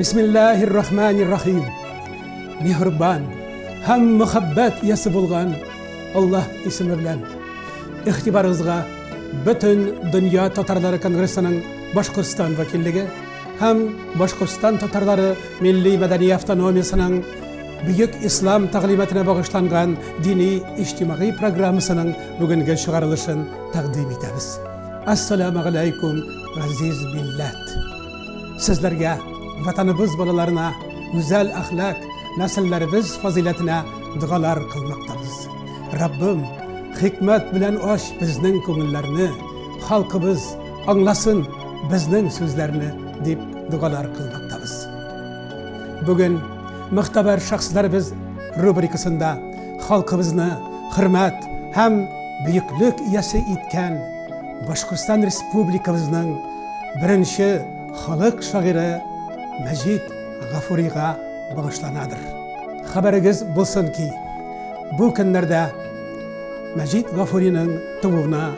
Bismillahirrahmanirrahim. Mehriban, hem muhabbet yası bulgan Allah ismi bilen. İhtibarınızga bütün Dünya Tatarları Kongresi'nin Başkurstan vakilligi hem Başkurstan Tatarları Milli Medeni Avtonomiyasının Büyük İslam taqlimatına bağışlangan dini ijtimai programmasının bugünkü çıkarılışın takdim etimiz. Assalamu alaikum aziz millet. Sizlerge vatanımız balalarına güzel ahlak, nesillerimiz faziletine dualar kılmaktayız. Rabbim hikmet bilen oş bizning ko'ngillarni, halkımız anlasın bizning sözlerini deb dualar kılmaktayız. Bugün muhtabar şahslarımız rubrikasında halkımızı hürmet hem büyüklük iyasi etken Başkurstan Respublikamızın birinci halk şairi Majid G'afuriyga bağışlanadır. Haberiniz bulsun ki bu günlerde Majid G'afuriyning tug'uvuna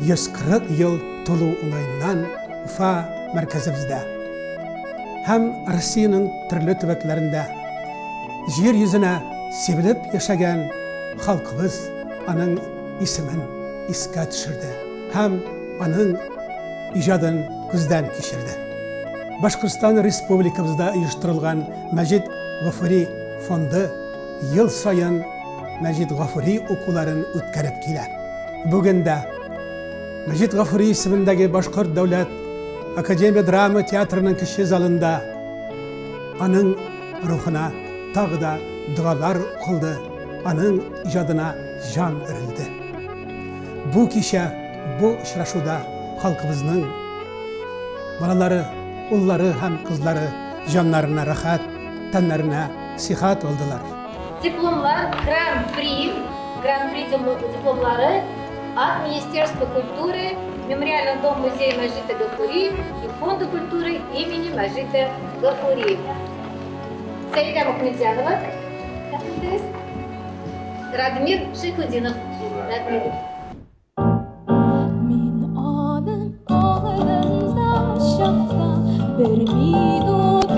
140 yıl tolu olayından Ufa merkezimizde hem Rusiyanın türlü tübeklerinde yer yüzüne sevilip yaşayan halkımız onun ismin iska düşürdü. Hem onun icadını gözden geçirdi. Başkurstan Respublikamızda uyuşturulgan Majid G'afuriy Fondu yıl sayın Majid G'afuriy okularını ötkürüp keler. Bugün de Majid G'afuriy ismindeki Başkurt Devlet Akademiya Drama Tiyatro'nun kişi zalında onun ruhuna tağı da dualar kıldı, onun icadına can verildi. Bu kişi, bu işraşuda halkımızın balaları, ulları hem kızları canlarına rahat, tenlerine sihat oldular. Дипломlar Гран-при дипломları от Министерства культуры, Мемориальный дом музея Majida G'afuriy и Фонда культуры имени Majida G'afuriy. Саида Мухамедзянова, Радмир Шайхутдинов. Min anın ağlarında şakta bir minut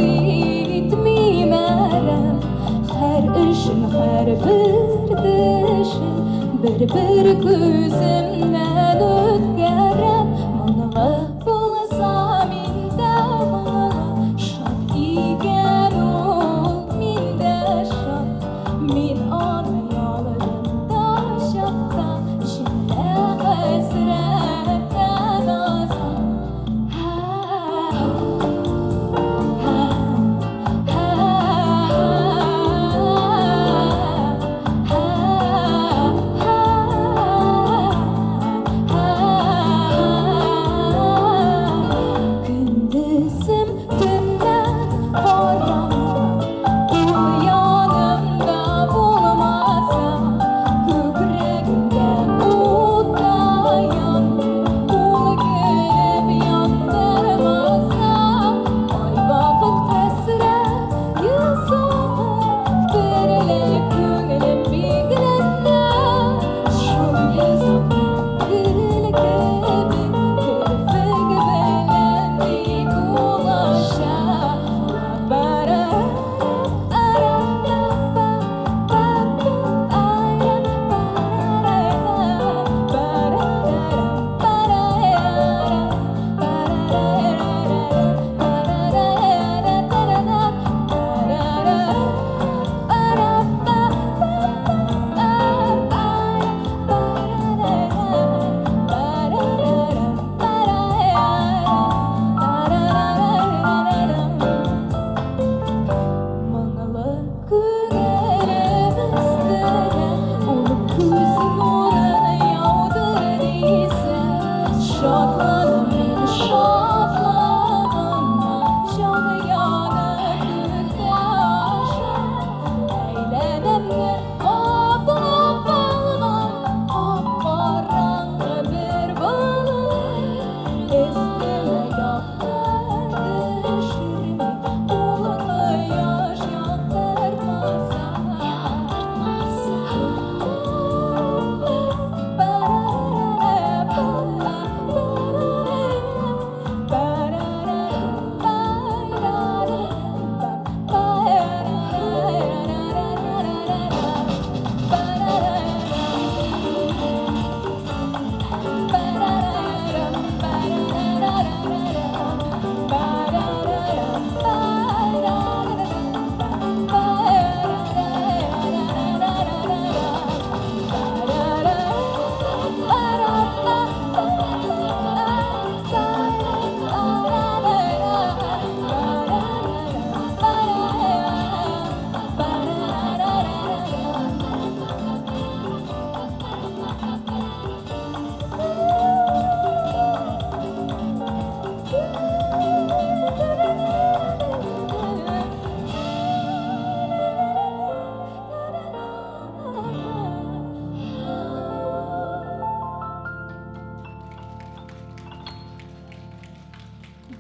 etmeymelem. Her işin, her bir dişin, bir gözümden ötkerem. Manağa bulsam inde bana şak iken ol minde şak. Min anın ağlarında şakta şimdi hasretten azam.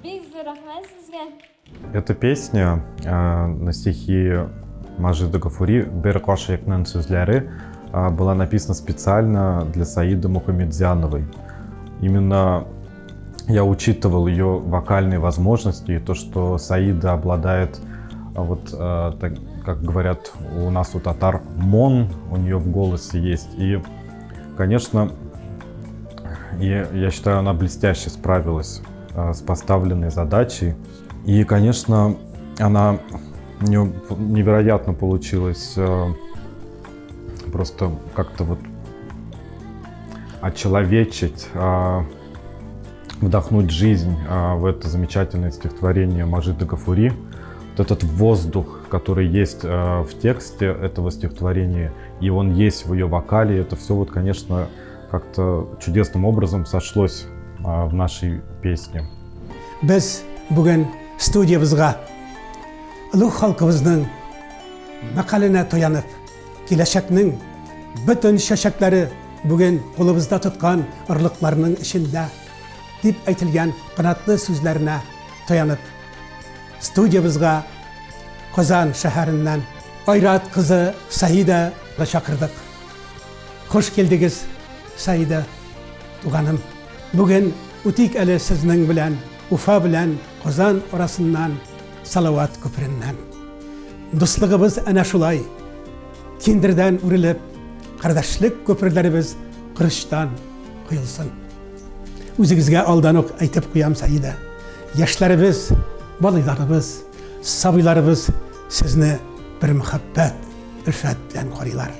Бик зур рахмәт сезгә. Эта песня на стихи Мажида Гафури «Бер кашыкның сүзләре» была написана специально для Саиды Мухамедзяновой. Именно я учитывал ее вокальные возможности и то, что Саида обладает, так, как говорят у нас у татар, мон у нее в голосе есть. И, конечно, я считаю, она блестяще справилась с поставленной задачей. И, конечно, у нее невероятно получилось просто как-то вот очеловечить, вдохнуть жизнь в это замечательное стихотворение Мажида Гафури. Вот этот воздух, который есть в тексте этого стихотворения, и он есть в ее вокале, это все вот, конечно, как-то чудесным образом сошлось в нашей песне. Biz bugün studiyamızga ulug' xalqimizning maqalini to'yanib, kelajakning butun shashaklari bugun qo'limizda tutgan irliqlarning ishida deb aytilgan qanotli so'zlarına to'yanib, studiyamızga Qozon shaharidan Oyrat qizi Saidaga chaqirdik. Xush keldingiz Saida tuğanım. Bugün o'tik ali sizning bilan Ufa bilan Qozon orasidan Salavat ko'piridan. Do'stligimiz ana shulay kindirdan urilib, qardoshlik ko'pirlarimiz qirishdan quyilsin. O'zingizga aldanib aytib qo'yam Saida. Yoshlarimiz, bolalarimiz, sabilarimiz sizni bir muhabbat, ilfat bilan qaraylar.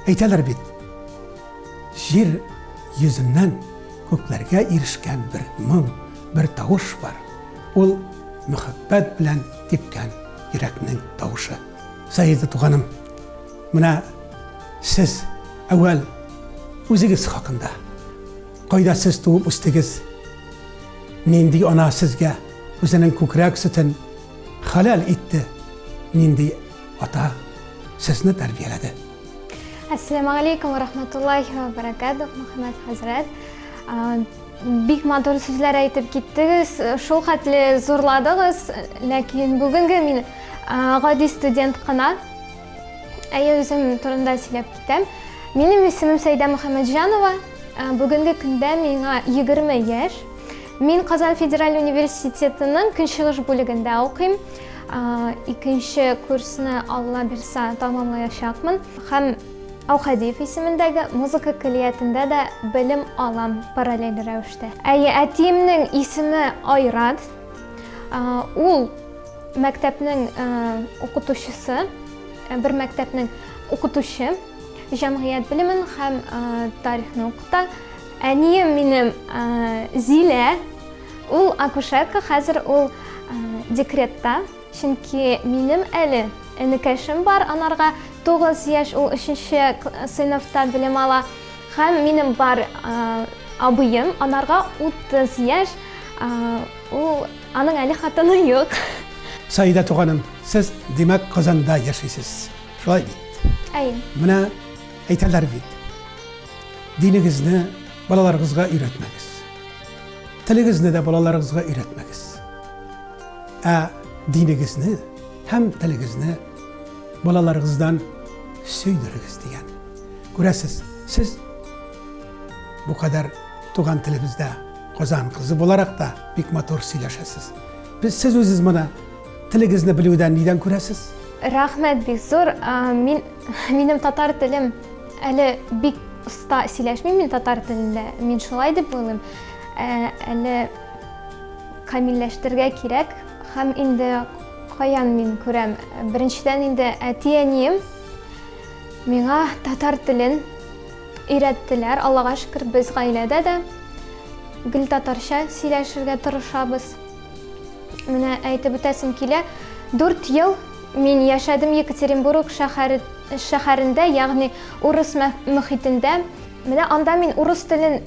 Aytalar bit. Yer yüzünden ko'klarga erishgan bir mum, bir tovush bor. Ul muhabbat bilan tepgan yurakning tovushi. Saida tuğanım, mana siz avval o'zingiz haqida qayda siz tug'ib o'sdingiz? Nindi ona sizga o'zining ko'krak sutin halal etdi. Nindi ota sizni tarbiyaladi. Assalamu alaykum va rahmatullohi va barakatuh, Muhammad Hazrat. Bik motor so'zlar aytib ketdingiz, shu xatli zo'rladingiz, lekin bugungi men g'odiy student qana. O'zim turida so'zlab ketam. Mening ismim Saida Muhammadjanova. Bugungi kunda menga 20 yosh. Men Qozon Federal universitetining kunchilik bo'ligida o'qiyman. Ikkinchi kursni Alloh bersa tamomlayapman. Ham Avxadiyev ismidagi muzika kulliyatida da bilim olam parallel ravishda. Atimning ismi Oyrat. U maktabning o'qituvchisi, bir maktabning o'qituvchi, jamiyat bilimini ham tarixni o'qitadi. Aniyim menim Zila, u akusherka, hozir u dekretda. Chunki menim ali inakashim bor, anarga 9 yosh, u 3-sinfda bilim ola. Ham menim bor abuyim, anarga 30 yosh, u aning ali xotini yo'q. Saida tuğanım, siz demek Qozonda yaşaysınız. Şulay bit. Ayın. Buna aytarlar bit. Dininizni balalarınızga öğretmeniz. Tilinizni de balalarınızga öğretmeniz. Dininizni hem tilinizni balalarınızdan söydürünüz diyen. Görəsiz, siz bu kadar tuğan tilimizde Qozon kızı olarak da bik motor söyleşəsiz. Siz özünüz bana tilinizni bilüden neden görəsiz? Rahmet bik zo'r. Menim tatar tilim ali bik usta сөйләшмим мен татар тілінде. Мен шулай деп ойлаймын. Әлі камилләштерге кирәк. Һәм инде каян мен күрәм. Беренчедән инде әти-әнием миңа татар телен өйрәттеләр. Аллага шөкер, без гаиләдә дә гел татарча сөйләшергә тырышабыз. Менә әйтеп үтәсем килә. 4 ел мен яшәдем Екатеринбург шәһәрендә, ягъни урыс мөхитендә. Менә анда мин урыс телен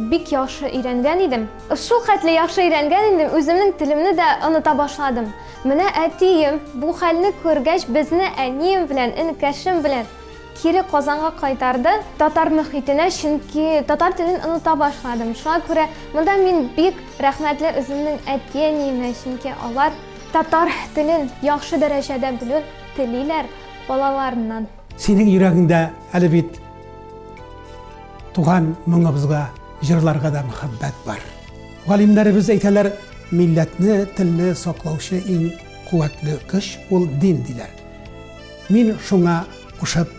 бик яхшы өйрәнгән идем. Шул хәтле яхшы өйрәнгән идем, үземнең телемне дә оныта башладым. Менә әтием бу хәлне күргәч, безне әнием белән, инкәшем белән кире Казанга кайтарды, татар мөхитенә, чөнки татар телен оныта башладым. Шуңа күрә монда мин бик рәхмәтле үземнең әти-әниемә, чөнки алар татар телен яхшы дәрәҗәдә белү телиләр балаларыннан. Senin yüreğinde әле бит туган моңыбызга, җырларга да мөхәббәт бар. Галимнәребез әйтәләр, милләтне, телне саклаучы иң куәтле көч ул дин диләр. Мин шуңа кушып,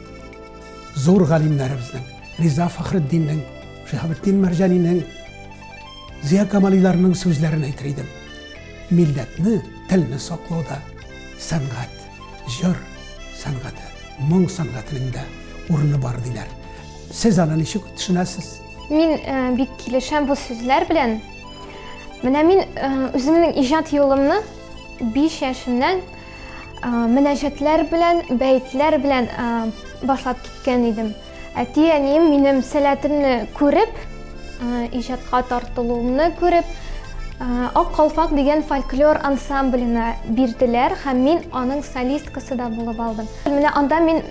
зур галимнәребезнең, Риза Фәхретдиннең, Шиһабетдин Мәрҗәнинең, Зия Камалиларның сүзләрен әйтер идем. Милләтне, телне саклауда сәнгать, җыр сәнгате, моң сәнгатенең дә урыны бар диләр. Сез аны ничек төшенәсез? Мин бик килешәм бу сүзләр белән. Менә мин үземнең иҗат юлымны 5 яшымнан мөнәҗәтләр белән, бәйтләр белән башлап киткән идем. Әти-әнием минем сәләтемне күреп, иҗатка тартылуымны күреп, Ак Калфак дигән фольклор ансамбленә бирделәр һәм мин аның солисткасы да булып алдым. Менә анда мин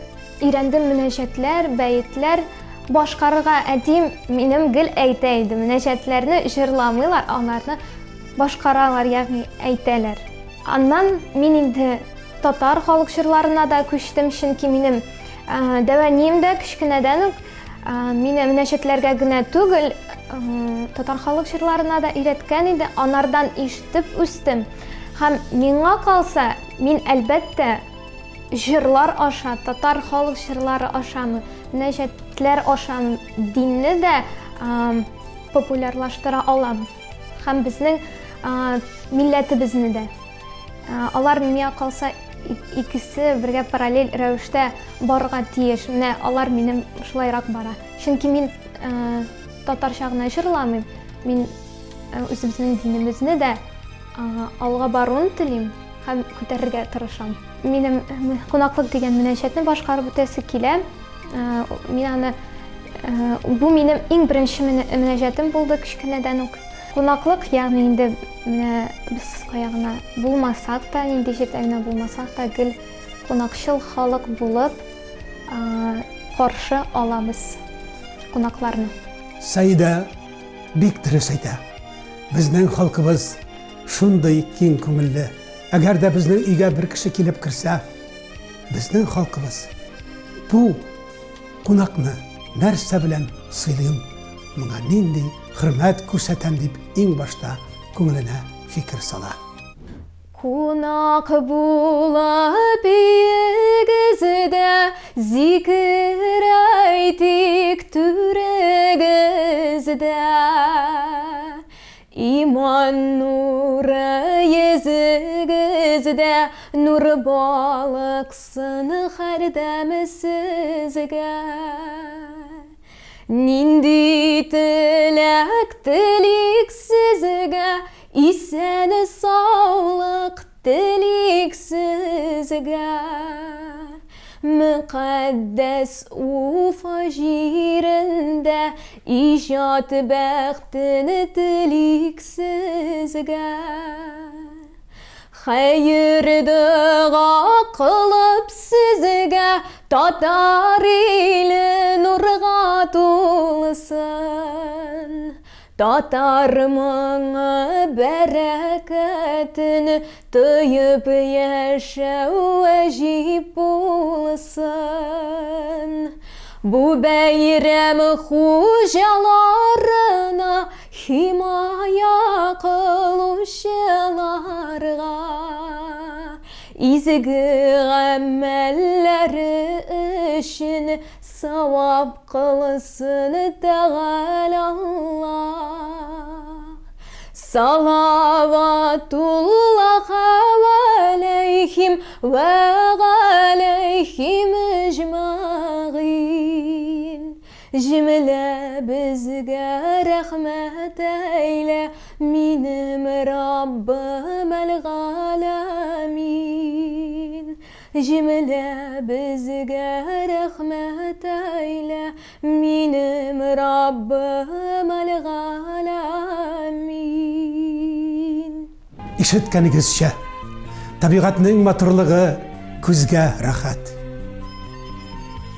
өйрәндем мөнәҗәтләр, бәйтләр башкарырга. Әтием минем гел әйтә иде, мөнәҗәтләрне җырламыйлар, аларны башкаралар, ягъни әйтәләр. Аннан мин инде татар халык җырларына да күчтем, чөнки минем дәванием дә кичкенәдән үк мине мөнәҗәтләргә генә түгел, татар халык җырларына да өйрәткән иде. Анардан ишетеп үстем. Һәм миңа калса, мин әлбәттә җырлар аша, татар халык җырлары ашамы, мөнәҗәтләр ашамы динне дә популярлаштыра алам. Һәм безнең милләтебезне дә. Алар миңа калса икесе бергә параллель рәвештә барырга тиеш. Менә алар минем шулайрак бара. Чөнки мин татарча гына җырламыйм. Мин үзебезнең динебезне дә алга баруын телим һәм күтәрергә тырышам. Минем кунаклык дигән мөнәҗәтне башкарып үтәсе килә. Мин аны бу минем иң беренче мөнәҗәтем булды кичкенәдән үк. Кунаклык, ягъни инде менә без каягына булмасак та, инде җитәгенә булмасак та, гел кунакчыл халык булып каршы алабыз кунакларны. Сәйдә бик дөрес әйтә. Безнең халкыбыз шундый киң күңелле. Әгәр дә безнең өйгә бер кеше килеп керсә, безнең халкыбыз бу кунакны нәрсә белән сыйлыйм, моңа нинди хөрмәт күрсәтәм дип иң башта күңеленә фикер сала. Кунак булып егездә, зикер әйтик түрегездә. Иман нуры езегездә, нур балыксын һәрдәм сезгә. Нинди теләк телик сезгә, исән саулык телик сезгә. Мөкаддәс Уфа җирендә иҗат бәхтен телик сезгә. Хәер дуа кылып сезгә, татар иле нурга тулсын. Татар моңы бәрәкәтен тоеп яшәү ваҗиб булсын. Бу бәйрәм хуҗаларына, химая кылучыларга, изге гамәлләре өчен савап кылсын Тәгалә Аллаһ. Салаватуллаһ алейхим ва алейхим әҗмәгин. Җөмлә безгә рәхмәт әйлә, минем Раббым әл-галәмин. Җөмлә безгә рәхмәт әйлә, минем Раббым әл-галәмин.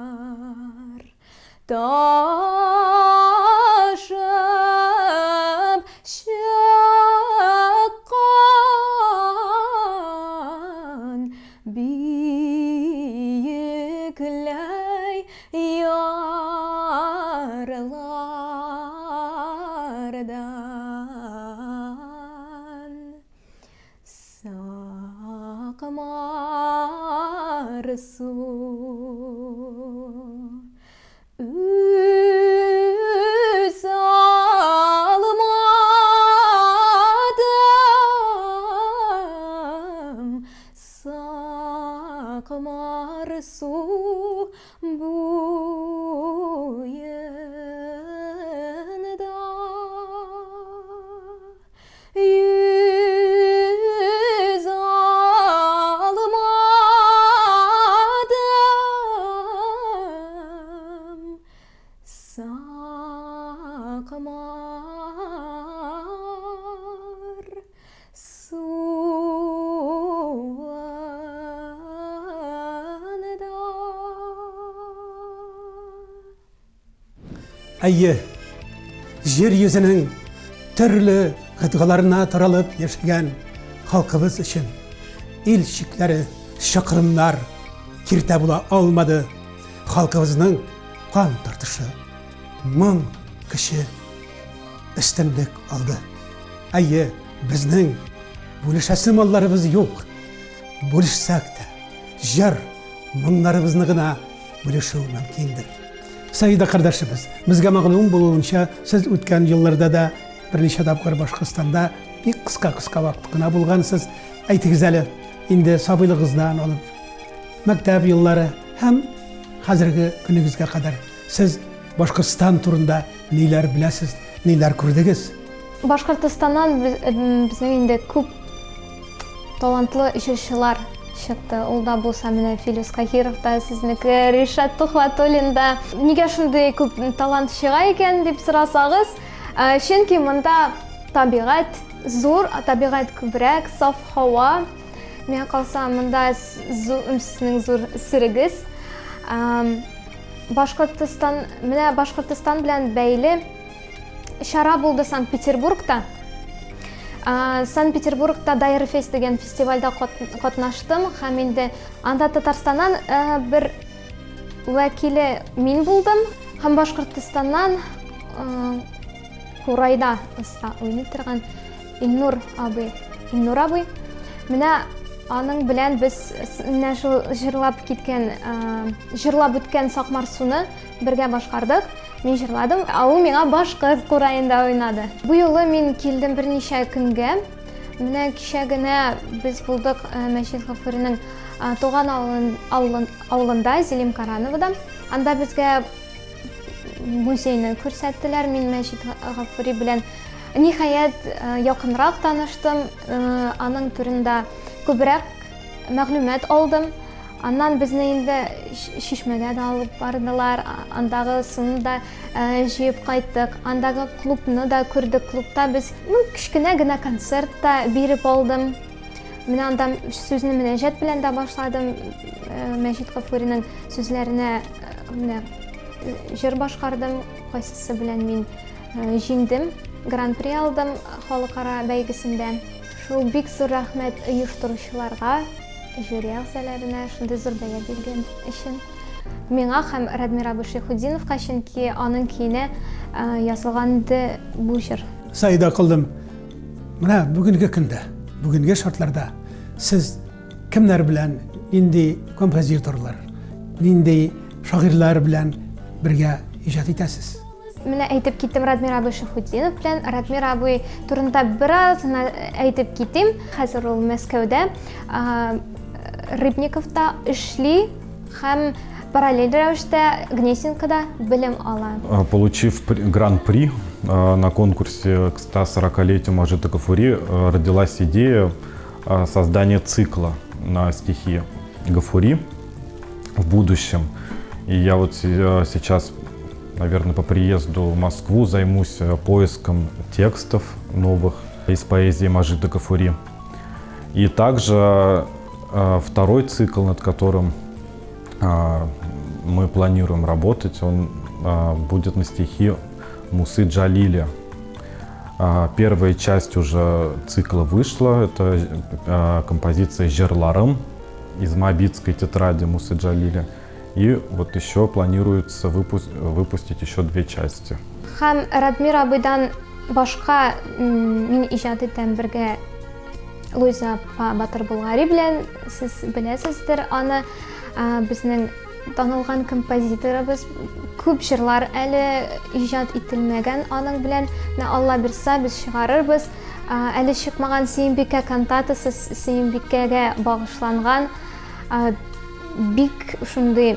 Ай Сакмарсу Үз алмадым Сакмарсу буйында Yüz almadım Sakmar suvanida Әйе, жер yüzünün türlü kıtgalarına taralып yaşayan halkımız için ilçikleri, şakırımlar kirte bula almadı. Halkımızın kan tartışı, мың kişi üstünlük aldı. Әйе, bizning bölüşesi mallarımız yok. Bölüşsek de, жер мыңнарыбызны гына bölüşü mümkündür. Sayıda kardeşimiz, bizge mağlum bulunca siz ötken yıllarda da bir neçe tapkır Başkıstan'da bir kıska vakit gına bulgansız. Aytınız әлі, indi sabıylığınızdan olup, mektep yılları hem hazırki gününüzge kadar siz Başkıstan turunda neler bilesiz, neler gördünüz? Башкортостаннан безнең инде күп талантлы җырчылар чыкты. Ул да булса менә Филус Кахиров та, сезнеке Ришат Тухватуллин да. Нигә шундый күп талант чыга икән дип сорасагыз, чөнки монда табигать зур, табигать күбрәк, саф һава. Миңа калса монда сезнең зур сирегез. Башкортостан белән бәйле шара булды Санкт-Петербургта. Санкт-Петербургта Дайрфест деген фестивальда катнаштым. Һәм инде анда Татарстаннан бер вәкиле мин булдым. Һәм Башкортостаннан Курайда уйный торган Илнур абый. Менә аның белән без менә шул җырлап үткән Сакмарсуны бергә башкардык. Мин җырладым, ул миңа башкорт курайында уйнады. Бу юлы мин килдем берничә көнгә. Менә кичә генә без булдык Мәчит Гафуринең туган авылында, Зелим Карановада. Анда безгә музейны күрсәттеләр. Мин Мәчит Гафури белән ниһаять якынрак таныштым. Аның турында күбрәк мәгълүмат алдым. Аннан безне инде Шишмәгә дә алып бардылар. Андагы суны да җыеп кайттык. Андагы клубны да күрдек. Клубта без кичкенә генә концерт та биреп алдым. Менә анда сүзне мөнәҗәт белән дә башладым. Мәчит Гафуриның сүзләренә менә җыр башкардым. Кайсысы белән мин җиңдем. Гран-при алдым халыкара бәйгесендә. Шул бик зур рәхмәт оештыручыларга, жюри әгъзаларына шундый зур бәя биргән өчен. Миңа һәм Радмир абый Шәйхетдиновка, чөнки аның көенә язылган иде бу җыр. Sayıda kıldım. Менә бүгенге көндә, бүгенге шартларда siz kimler bilen, nindi kompozitoрлар, nindi şagirler bilen birgә иҗат итәсез? Менә әйтеп киттем Радмир абый Шәйхетдинов белән. Радмир абый турында бераз әйтеп китим. Хәзер ул Мәскәүдә, Рыбниковта эшли һәм параллель рәвештә Гнесинкада белем ала. Получив гран-при на конкурсе к 140-летию Мажита Гафури, родилась идея создания цикла на стихи Гафури в будущем. И я вот сейчас, наверное, по приезду в Москву займусь поиском текстов новых из поэзии Мажита Гафури. И также второй цикл, над которым мы планируем работать, он будет на стихи Мусы Джалиля. Первая часть уже цикла вышла, это композиция «Жерларым» из Моабитской тетради Мусы Джалиля. И вот еще планируется выпустить еще 2 части. Һәм Радмир абыйдан башка мин иҗат иткән бергә Луиза Батыр Болгари белән сез беләсездер, аны безнең танылган композиторыбыз, күп җырлар әле иҗат ителмәгән аның белән. Алла бирсә, без чыгарырбыз. Әле чыкмаган Сөембикә кантатасы, Сөембикәгә багышланган бик шундый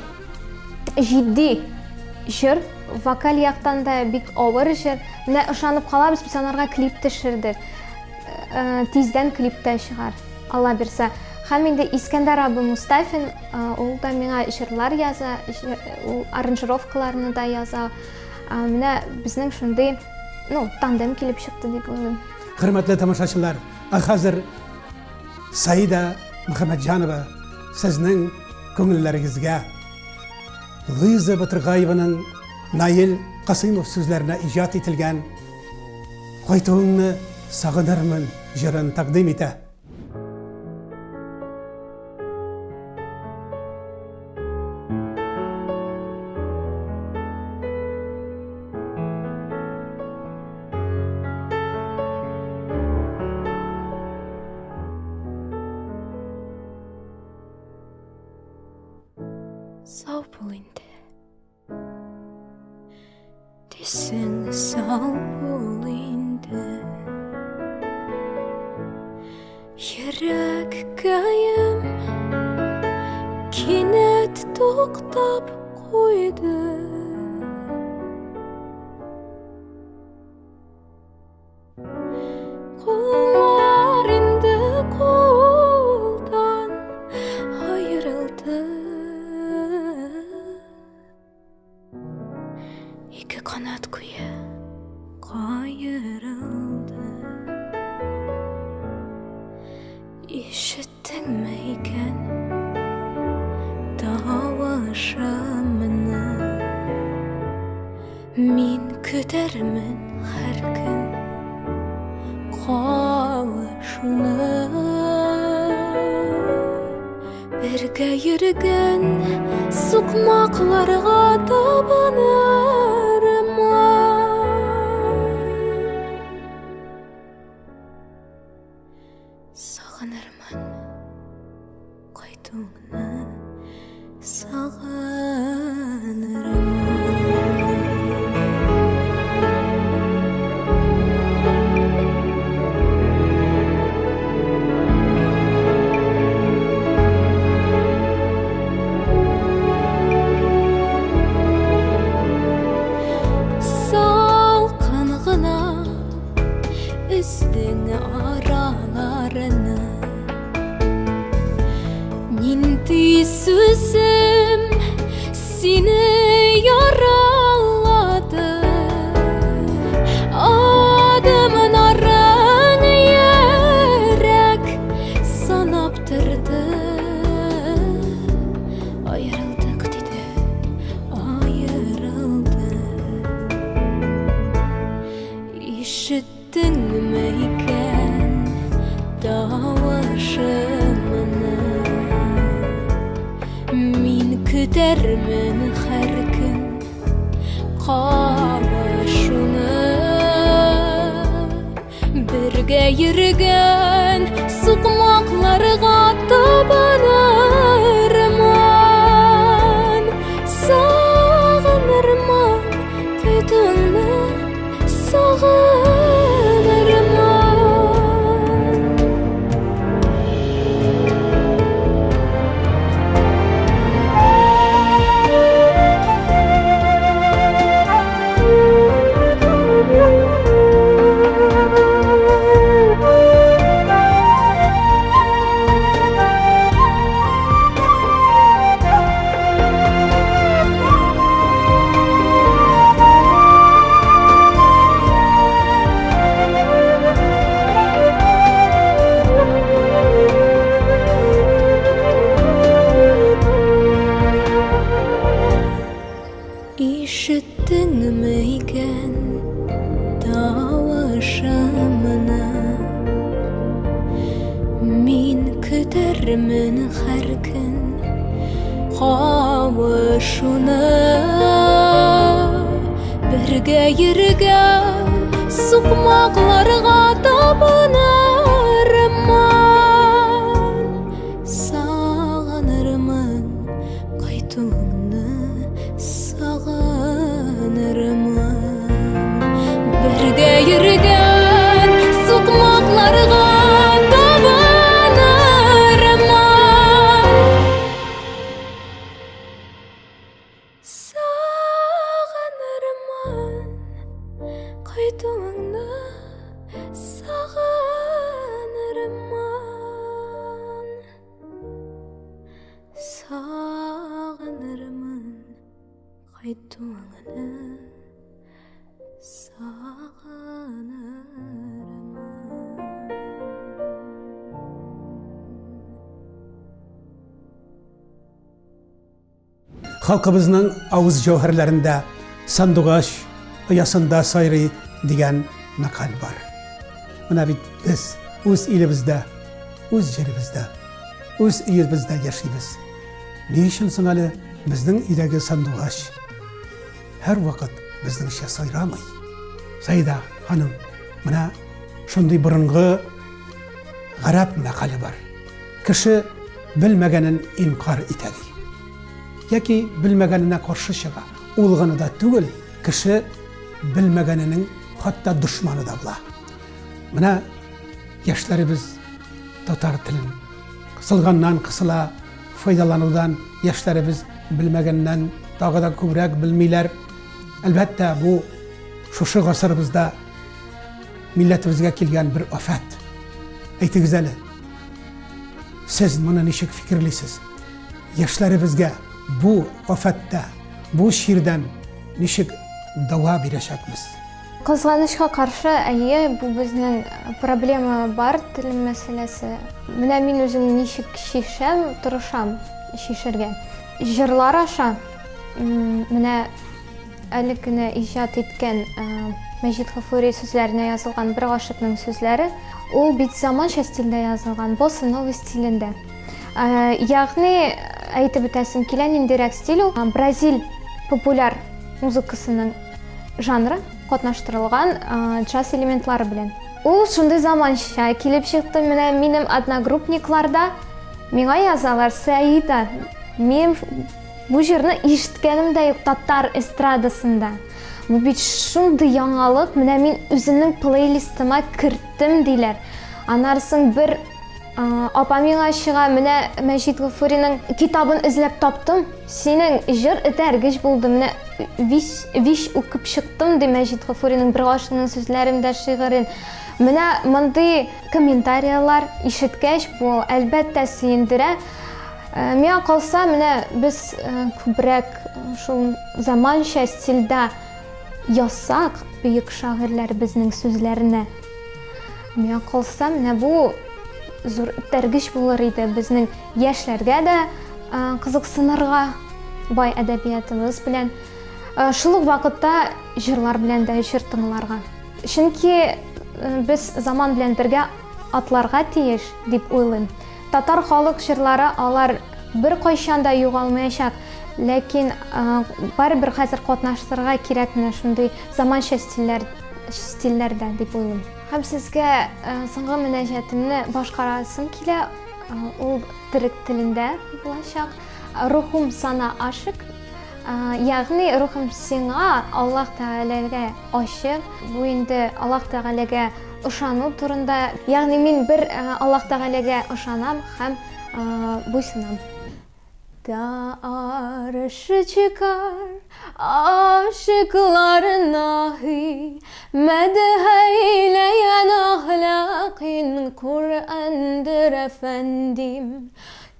җитди җыр, вокаль яктан да бик авыр җыр. Менә ышанып калабыз, без анарга клип төшердек. Тиздән клиптә чыгар, Алла бирсә. Һәм инде Искәндәр абый Мустафин, ул да миңа җырлар яза, аранжировкаларны да яза. Менә безнең шундый, тандем килеп чыкты дип уйлыйм. Hürmetli tamaşaçılar, hazır Saida Muhammadjanova sizning ko'ngilleringizga Luiza Batırgayevaning Nail Qasimov so'zlarida ijod etilgan Qaytuvingni sog'inarman jirin taqdim etadi. Sağ bol indi. Desin sağ bol indi. Yürek kayım kinet to'xtab qo'ydi. Qo'llar endi qo'ldan ayrildi. İki kanat kuyu kayırıldı. İşittin mi iken davuşımını? Min kütermin her gün kavuşunu. Birge yürügen sıkmaklarga tabanırım. Sağınırman qaytığını, sağınırman. Üzdün aralarını, nindi sözüm seni yaraladı. Adımın arını yürek sanaptırdı. Ayrıldık dedi, ayrıldık. İşittin mi iken davuşımını? Min kütermin her gün kavuşunu. Birge yürügen sıkmaklarga tabanırman. Sağınırman qaytığını, sağınırman. İşittin mi iken davuşımını? Min kütermin her gün kavuşunu. Birge yürügen sıkmaklarga tabanırman. Yürügen sokmaklarga tabanırman Sağınırman Kayduğunu sağınırman Sağınırman Kayduğunu Халқыбызның ауыз жауһарларында сандуғаш ұясында сайрый деген мақал бар. Мына бит біз өз елімізде, өз жерімізде, өз үйімізде яшаймыз. Не үшін соң әлі біздің үйдегі сандуғаш әр уақыт біздіңше сайрамай? Сайда ханым, мына шондай бұрынғы ғарап мақалы бар. Кіші білмегенін инкар итеді. Яки білмегеніне қаршы шыға. Олғаны да түгіл, кіші білмегенінің хатта дұшманы да бұла. Мына яшьләребез татар тілін қысылғаннан қысыла, файдаланудан яшьләребез білмегеннән тағы да көбірек білмейлер. Әлбәттә, bu шушы ғасырыбызда милләтебезгә килгән бір афат. Әйтегез әле, сіз моны ничек фикерлисез? Яшьләребезгә bu афатта, bu şiirden nişik dava бирәчәкбез? Кызганычка каршы, әйе, бу безнең проблема бар, тел мәсьәләсе. Менә мин үзем ничек шишәм, тырышам шишергә. Җырлар аша менә әле генә иҗат иткән Мәҗит Гафури сүзләренә язылган бер гашыкның сүзләре, ул бит заманча стильдә язылган, босса-нова стилендә. Ягъни әйтеп үтәсем килә, ниндирәк стиль ул? Бразил популяр музыкасының жанры катнаштырылган джаз элементлары белән. Ул шундый заманча килеп чыкты. Менә минем одногруппникларда миңа язалар: "Сәида, мин бу җырны ишеткәнем дә юк татар эстрадасында. Бу бит шундый яңалык, менә мин үземнең плейлистыма керттем" диләр. Анарсын бер апа миңа чыга, менә Мәҗит Гафуриның китабын эзләп таптым. Синең җыр этәргеч булды. Менә виш укып чыктым ди Мәҗит Гафуриның бер гашының сүзләрен дә, шигырен. Менә мондый комментарийлар ишеткәч, бу әлбәттә сөендерә. Миңа калса, менә без күбрәк шул заманча стильдә язсак, бөек шагыйрьләр безнең сүзләренә. Миңа калса, менә бу зур тәргиш булыр иде безнең яшьләргә дә кызыксынырга бай әдәбиятыбыз белән. Шул ук вакытта җырлар белән дә җыр тыңларга. Чөнки без заман белән бергә атларга тиеш дип уйлыйм. Татар халык җырлары алар бер кайчан да югалмаячак, ләкин барыбер хәзер катнаштырырга кирәк менә шундый заманча стильләрдә дип уйлыйм. Һәм сезгә соңгы мөнәҗәтемне башкарасым килә. Ул төрек телендә булачак. Рухым сана ашык. Ягъни рухым сиңа, Аллаһ Тәгаләгә ашык. Бу инде Аллаһ Тәгаләгә ышану турында. Ягъни мин бер Аллаһ Тәгаләгә ышанам һәм буйсынам. Da arşı çıkar aşıkların ahi, medh eyleyen ahlakın Kur'an'dır efendim.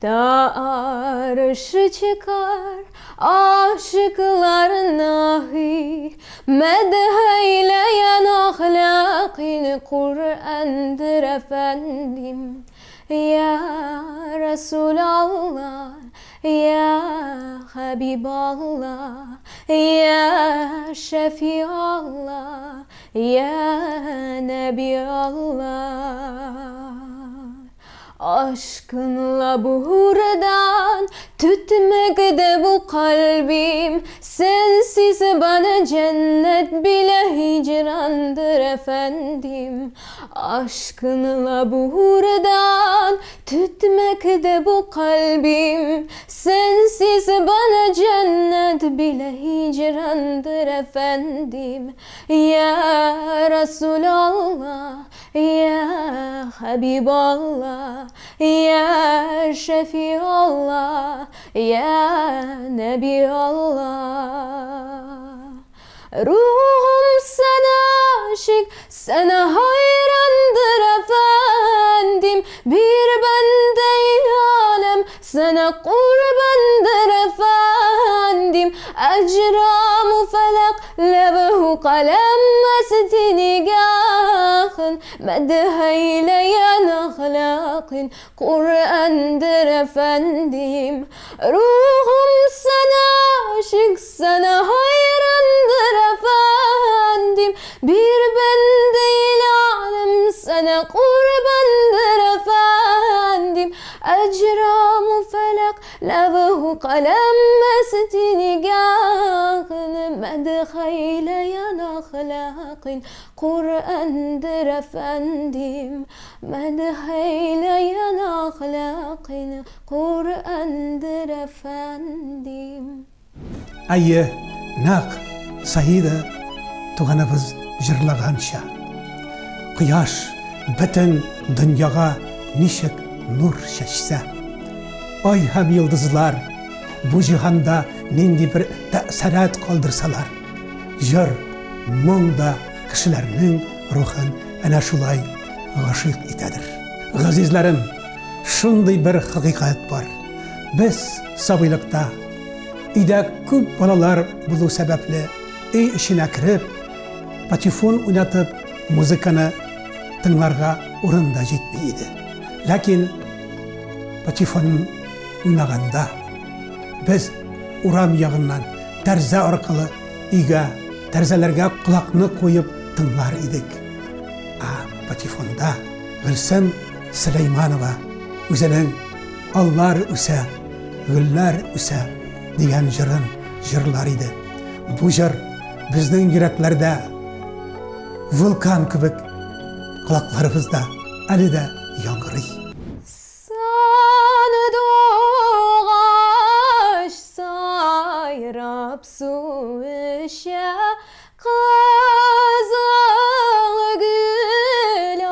Da arşı çıkar aşıkların ahi, medh eyleyen ahlakın Kur'an'dır efendim. Ya Resulallah, Ya Habiballah, Ya Şefiallah, Ya Nebiallah. Aşkınla buhurdan tütmekte bu kalbim, sensiz bana cennet bile hicrandır efendim. Aşkınla buhurdan tütmekte bu kalbim, sensiz bana cennet bile hicrandır efendim. Ya Resulallah, Ya Habiballah, Ya Şefiallah, Ya Nebiallah. Ruhum sana aşık, sana hayrandır efendim. Bir ben değil alem, sana kurbandır efendim. Ecram-ı felak, levh-u kalem mesdi nigahın. Medh eyleyen ahlakın, Kur'an'dır efendim. Ruhum sana aşık, sana hayrandır efendim. Bir ben değil alem, sana kurbandır efendim. Ecram-ı felak, levh-u kalem mesdi nigahın. Medh eyleyen ahlakın, Kur'an'dır efendim. Medh eyleyen ahlakın, Kur'an'dır efendim. Ayı, naq, sayıda tuğanımız jırlağanşa. Kıyaş bütün dünyaga nişik nur şeşse. Ay hem yıldızlar bu cihanda nindi bir teserat kaldırsalar. Jır, munda kişilerinin ruhun ana şulay gâşık itedir. Gazizlerim, şunday bir hakikat var. Biz sabıylıkta İde küp balalar bulu sebeple işine kirip, patifon oynatıp müzikanı tınlarga orunda jetmeydi. Lakin patifon oynaganda biz uram yağından terze arkalı iga terzelerge kulakını koyup tınlar idik. Patifonda Gülsüm Süleymanova özünün Allah üse, güller üse diyen jırlarıydı. Bu jır bizden yüreklerde vulkan kübük kulaklarımızda ali de yangırıy. Sana doğaş sayrap su işe kazan gül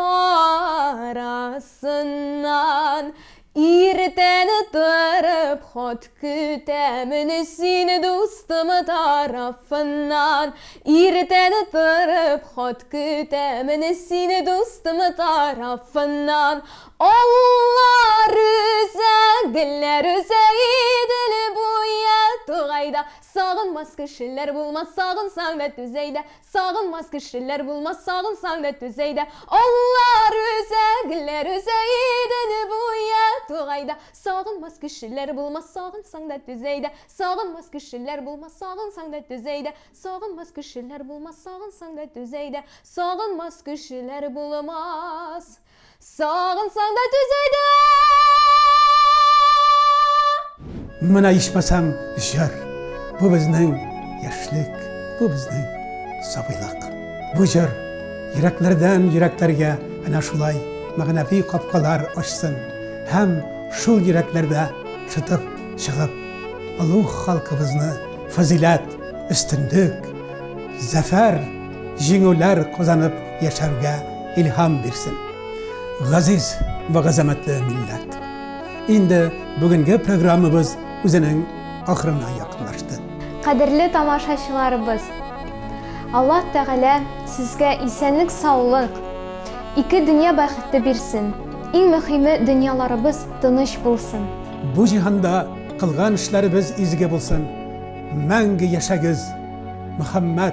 arasından İrten tarıp hot kütemini seni dostum tarafından İrten tarıp hot kütemini seni dostum tarafından Allah rüze güller rüze idili bu tuğayda Sağınmaz kişiler bulmaz sağınsan da düzeyde Sağınmaz kişiler bulmaz sağınsan da düzeyde Allah rüze güller rüze idili bu tuğayda Sağınmaz kişiler bulmaz sağınsan da düzeyde Sağınmaz kişiler bulmaz sağınsan da düzeyde Sağınmaz kişiler bulmaz sağınsan da düzeyde Sağınmaz kişiler bulmaz sağınsan da düzeyde Mına işmasam jır. Bu bizning yaşlık, bu bizning sabıylık. Bu jır yüreklerden yüreklerge ana şulay mağnavi kapkalar açsın. Hem şu yüreklerde çıtıp çıkıp Allah halkımızını fazilet, üstünlük, zafer, jingüler kazanıp yaşarga ilham versin. Gaziz ve gazametli millet. Indi bugünkü programımız özünün ahırına yakınlaştı. Kadirli tamaşaçılarımız, Allah Teala sizge isenlik, sağlık, iki dünya baxıtı versin. En mühimi dünyalarımız tыныç bulsun. Bu cihanda kılgan işlerimiz izge bulsun. Мәңгі yaşagız Muhammed